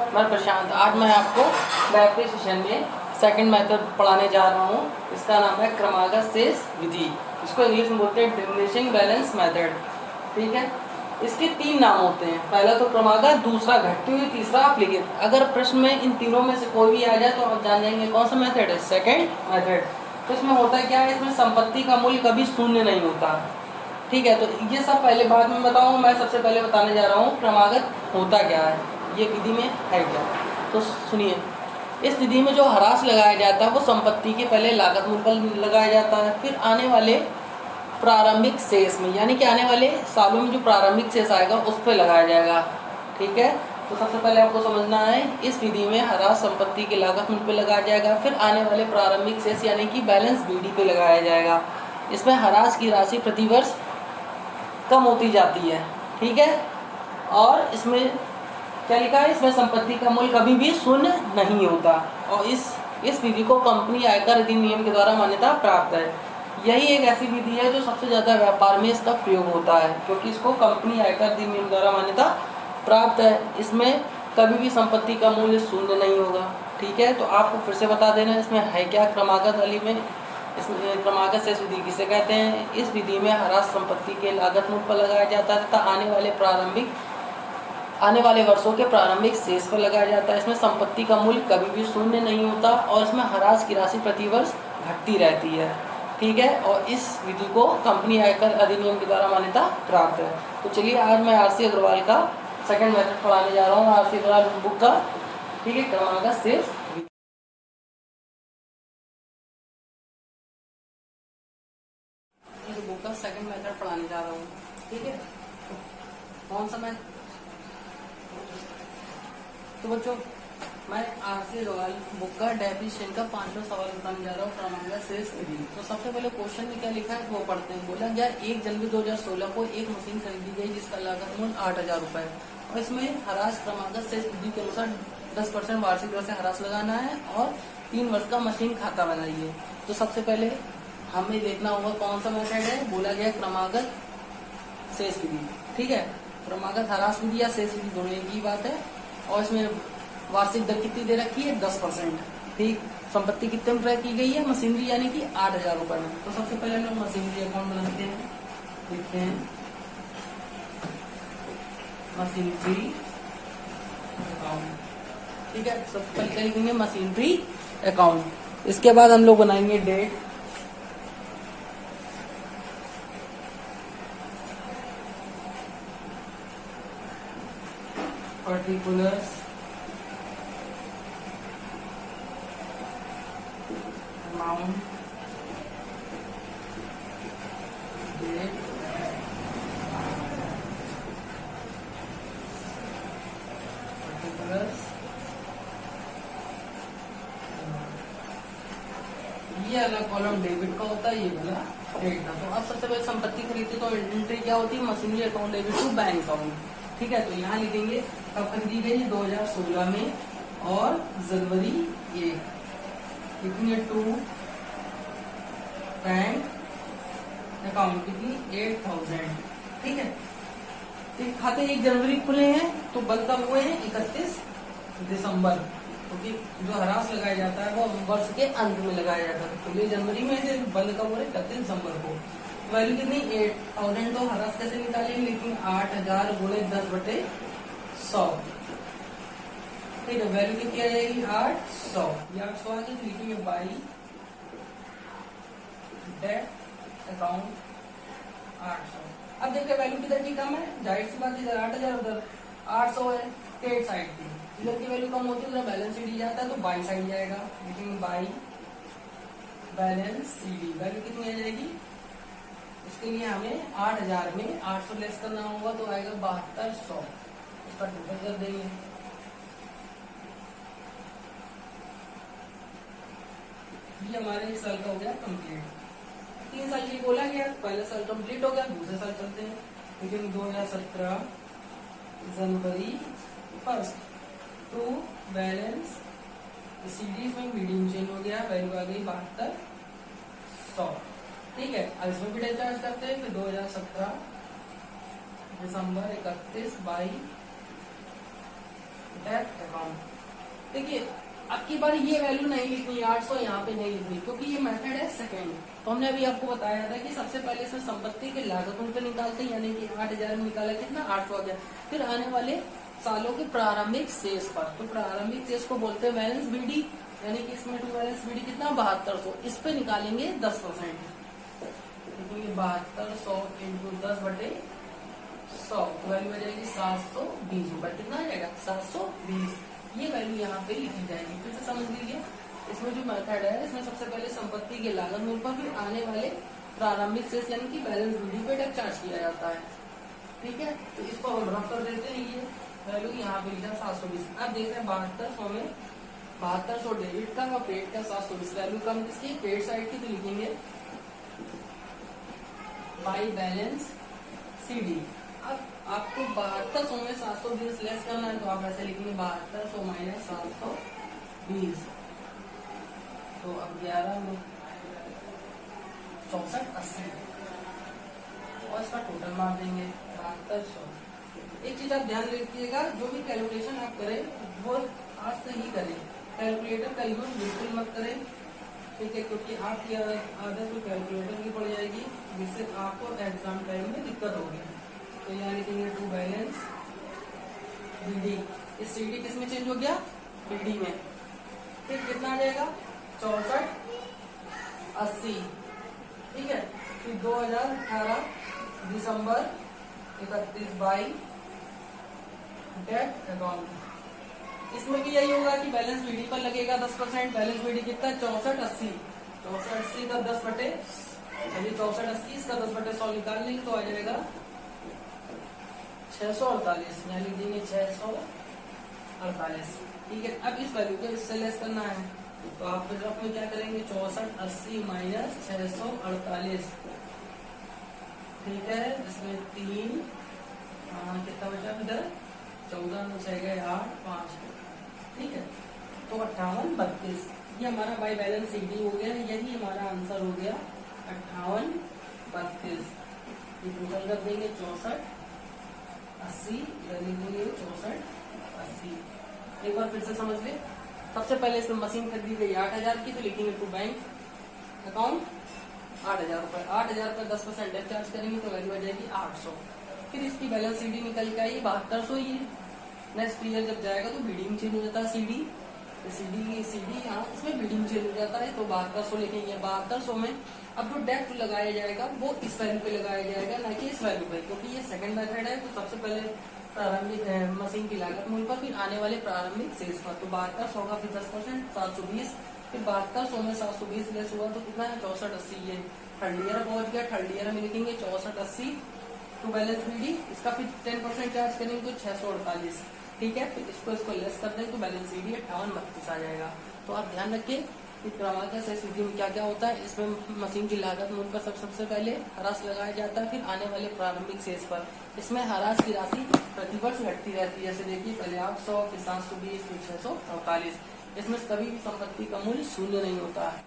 मैं प्रशांत। आज मैं आपको बैक सेशन में सेकंड मेथड पढ़ाने जा रहा हूँ। इसका नाम है क्रमागत शेष विधि। इसको इंग्लिश में बोलते हैं डिमिनिशिंग बैलेंस मेथड। ठीक है, इसके 3 नाम होते हैं। पहला तो क्रमागत, दूसरा घटती हुई, तीसरा अपलिखित। अगर प्रश्न में इन तीनों में से कोई भी आ जाए तो आप जान जाएंगे कौन सा मेथड है, सेकंड मेथड। तो इसमें होता क्या है, इसमें संपत्ति का मूल्य कभी शून्य नहीं होता। ठीक है, तो ये सब पहले बाद में बताऊँ। मैं सबसे पहले बताने जा रहा हूँ क्रमागत होता क्या है, ये विधि में है क्या। तो सुनिए, इस विधि में जो ह्रास लगाया जाता है वो संपत्ति के पहले लागत मूल्य पर लगाया जाता है, फिर आने वाले प्रारंभिक शेष में, यानी कि आने वाले सालों में जो प्रारंभिक शेष आएगा उस पर लगाया जाएगा। ठीक है, तो सबसे पहले आपको समझना है, इस विधि में ह्रास संपत्ति के लागत मूल्य पर लगाया जाएगा, फिर आने वाले प्रारंभिक शेष यानी कि बैलेंस बीडी पे लगाया जाएगा। इसमें ह्रास की राशि प्रतिवर्ष कम होती जाती है। ठीक है, और इसमें क्या लिखा है, इसमें संपत्ति का मूल्य कभी भी शून्य नहीं होता। और इस विधि को कंपनी आयकर अधिनियम के द्वारा मान्यता प्राप्त है। यही एक ऐसी विधि है जो सबसे ज़्यादा व्यापार में इसका प्रयोग होता है, क्योंकि इसको कंपनी आयकर अधिनियम द्वारा मान्यता प्राप्त है। इसमें कभी भी संपत्ति का मूल्य शून्य नहीं होगा। ठीक है, तो आपको फिर से बता देना इसमें है क्या क्रमागत वाली में। इसमें क्रमागत शेष विधि किसे कहते हैं। इस विधि में ह्रास संपत्ति के लागत मूल्य पर लगाया जाता है तथा आने वाले वर्षों के प्रारंभिक शेष पर लगाया जाता है। इसमें संपत्ति का मूल्य कभी भी शून्य नहीं होता और इसमें ह्रास की राशि प्रतिवर्ष घटती रहती है। ठीक है, और इस विधि को कंपनी आयकर अधिनियम के द्वारा मान्यता प्राप्त है। तो चलिए, आज मैं आरसी अग्रवाल का सेकंड मेथड पढ़ाने जा रहा हूँ, आरसी अग्रवाल बुक का। ठीक है, क्रमागत शेष बुक का सेकंड मेथड पढ़ाने जा रहा हूँ। ठीक है, कौन सा मेथड। तो बच्चों, मैं आरसी अग्रवाल बुक का डेफिनेशन का 5वां सवाल बताने जा रहा हूँ, क्रमागत शेष विधि। तो सबसे पहले क्वेश्चन में क्या लिखा है वो पढ़ते हैं। बोला गया 1 जनवरी 2016 को एक मशीन खरीदी गई जिसका लागत मूल्य 8,000 रुपए है, और इसमें ह्रास क्रमागत शेष विधि के अनुसार 10% वार्षिक दर से ह्रास लगाना है और 3 वर्ष का मशीन खाता बनाइए। तो सबसे पहले हमें देखना होगा कौन सा मेथड है। बोला गया क्रमागत शेष विधि। ठीक है, क्रमागत ह्रास विधि या शेष विधि दोनों एक ही बात है। और इसमें वार्षिक दर कितनी दे रखी है, 10%। ठीक, संपत्ति कितने में क्रय की गई है, मशीनरी यानी कि 8,000 रुपए में। तो सबसे पहले लोग मशीनरी अकाउंट बनाते हैं, लिखते हैं मशीनरी अकाउंट। ठीक है, सबसे पहले क्या लिखेंगे, मशीनरी अकाउंट। इसके बाद हम लोग बनाएंगे date, particulars, amount, date, particulars, ये अलग कॉलम डेबिट का होता है, ये वाला क्रेडिट का। तो अब सबसे पहले संपत्ति खरीदते तो एंट्री क्या होती है, machinery account debit to bank account. ठीक है, तो यहाँ लिखेंगे कब खरीदी गई, 2016 में, और जनवरी 1, कितनी है, टू बैंक अकाउंट कितनी, 8,000। ठीक है, तो खाते 1 जनवरी खुले हैं तो बंद कब हुए हैं, 31 दिसंबर, क्योंकि जो ह्रास लगाया जाता है वो वर्ष के अंत में लगाया जाता है। खुले जनवरी में से बंद कब हो रहे, 31 दिसंबर को। वैल्यू कितनी, 8,000। तो ह्रास कैसे निकालेंगे, लेकिन 8,000 गुणे 10/100। ठीक है, वैल्यू कितनी आ जाएगी, 800। ये 800 आ गई, तो लिखेंगे बाई डेट अकाउंट 800। अब देखिए वैल्यू किधर की कम है, जाहिर सी बात, इधर 8,000 उधर 800 है, क्रेडिट साइड की। इधर की वैल्यू कम होती है, उधर बैलेंस शीट जाता है, तो बाई साइड जाएगा, लेकिन बाई बैलेंस सीडी वैल्यू कितनी आ जाएगी। इसके लिए हमें 8,000 में 800 लेस करना होगा, तो आएगा 7200। इसका टोटल कर देंगे। ये हमारे इस साल का हो गया कंप्लीट। 3 साल की बोला गया, पहला साल कंप्लीट हो गया, दूसरे साल चलते हैं। लेकिन 2017 जनवरी 1 टू बैलेंस सीरीज में मीडियम चेंज हो गया, वैल्यू आ गई 7200। ठीक है, अब इसमें भी डेट चार्ज करते हैं। फिर 2017 दिसंबर 31 बाई डेट अकाउंट हूँ। देखिए अब की बार ये वैल्यू नहीं लिखनी 800 यहाँ पे नहीं लिखनी, क्योंकि ये मेथड है सेकंड। तो हमने अभी आपको बताया था कि सबसे पहले इसमें संपत्ति की लागत उनको निकालते हैं, यानी कि 8000 में निकाला कितना 800 आ गया। फिर आने वाले सालों के प्रारंभिक शेष पर, तो प्रारंभिक शेष को बोलते हैं बैलेंस बीडी, यानी कि इसमें टू बैलेंस बीडी कितना 7200, इस पे निकालेंगे 10%, लिखेंगे 7200 इंटू 10/100, वैल्यू आ जाएगी 720 रुपए। कितना आ जाएगा 720, ये वैल्यू यहाँ पे लिखी जाएगी। फिर से समझ लीजिए, इसमें जो मेथड है इसमें सबसे पहले संपत्ति के लागत मूल्य पर फिर आने वाले प्रारंभिक शेष यानी कि बैलेंस बीडी पे टैक्स चार्ज किया जाता है। ठीक है, तो इसको हम रफ कर देते हैं, ये वैल्यू यहाँ पे लिखा 720। अब देखते हैं 7200 में 7200 डेबिट का और क्रेडिट का 720, वैल्यू कम किसकी क्रेडिट साइड की, तो लिखेंगे बाई बैलेंस सीडी। अब आपको 7200 में 720 लेस करना है, तो आप ऐसे लिखेंगे 7200 माइनस 720, तो अब 11 में 6480 और इसका टोटल मार देंगे 7200। एक चीज आप ध्यान रखिएगा, जो भी कैलकुलेशन आप करें वो आज से ही करें, कैलकुलेटर का यूज बिल्कुल मत करें। ठीक है, क्योंकि आपकी आदत तो कैलकुलेटर की पड़ जाएगी, जिससे आपको एग्जाम टाइम में दिक्कत होगी। तो यहाँ लिखेंगे टू बैलेंस बीडी, इस सीडी किस में चेंज हो गया बीडी में। फिर कितना आ जाएगा 6480। ठीक है, फिर 2018 दिसंबर 31 बाई डेट अकाउंट, इसमें भी यही होगा कि बैलेंस बीडी पर लगेगा 10%। बैलेंस बीडी कितना 6480, 6480 का 10/, चलिए 6480 इसका 10/100 निकाल लेंगे तो आ जाएगा 648, यहाँ लिख देंगे 648। ठीक है, अब इस वैल्यू को इससे लेस करना है, तो आप रफ में क्या करेंगे 6480 माइनस 648। ठीक है, इसमें 3 कितना बचा इधर 14 में 6 गए 8 5। ठीक है, तो 5832 ये हमारा बाई बैलेंस सीडी हो गया, यही हमारा आंसर हो गया 5832। ये टोटल कर देंगे 6480, लिखेंगे 6480। एक बार फिर से समझ ले, सबसे पहले इसमें मशीन खरीदी गई 8000 की, तो लिखेंगे टू बैंक अकाउंट 8000 रुपए। 8000 पर 10% डेट चार्ज करेंगे तो वैल्यू आ जाएगी 800। फिर इसकी बैलेंस सीडी निकल के आई 7200 ही। नेक्स्ट ईयर जब जाएगा तो बीडी में चेंज हो जाता है सीडी, तो सीडी यहाँ इसमें बीडी में चेंज हो जाता है, तो 7200 लिखेंगे। 7200 में अब जो डेप्ट लगाया जाएगा वो इस वैल्यू पे लगाया जाएगा, ना कि इस वैल्यू पे, क्योंकि ये सेकंड मेथड है। तो सबसे पहले प्रारंभिक मशीन की लागत मूल्य पर फिर आने वाले प्रारंभिक शेष पर, तो 7200 का फिर 10% 720, फिर 7200 में 720 लेस हुआ तो कितना है 6480। ये थर्ड ईयर पहुंच गया, थर्ड ईयर में लिखेंगे 6480 टू बैलेंस बीडी, इसका फिर 10% चार्ज करेंगे तो 648। ठीक है, फिर इसको लेस कर दें तो बैलेंस सीडी 5832 आ जाएगा। तो आप ध्यान रखिए कि क्रमागत शेष विधि में क्या क्या होता है। इसमें मशीन की लागत मूल्य पर सबसे पहले ह्रास लगाया जाता है, फिर आने वाले प्रारंभिक शेष पर। इसमें ह्रास की राशि प्रतिवर्ष घटती रहती है, जैसे देखिए पहले 800, फिर 720, फिर 648। इसमें कभी भी संपत्ति का मूल्य शून्य नहीं होता है।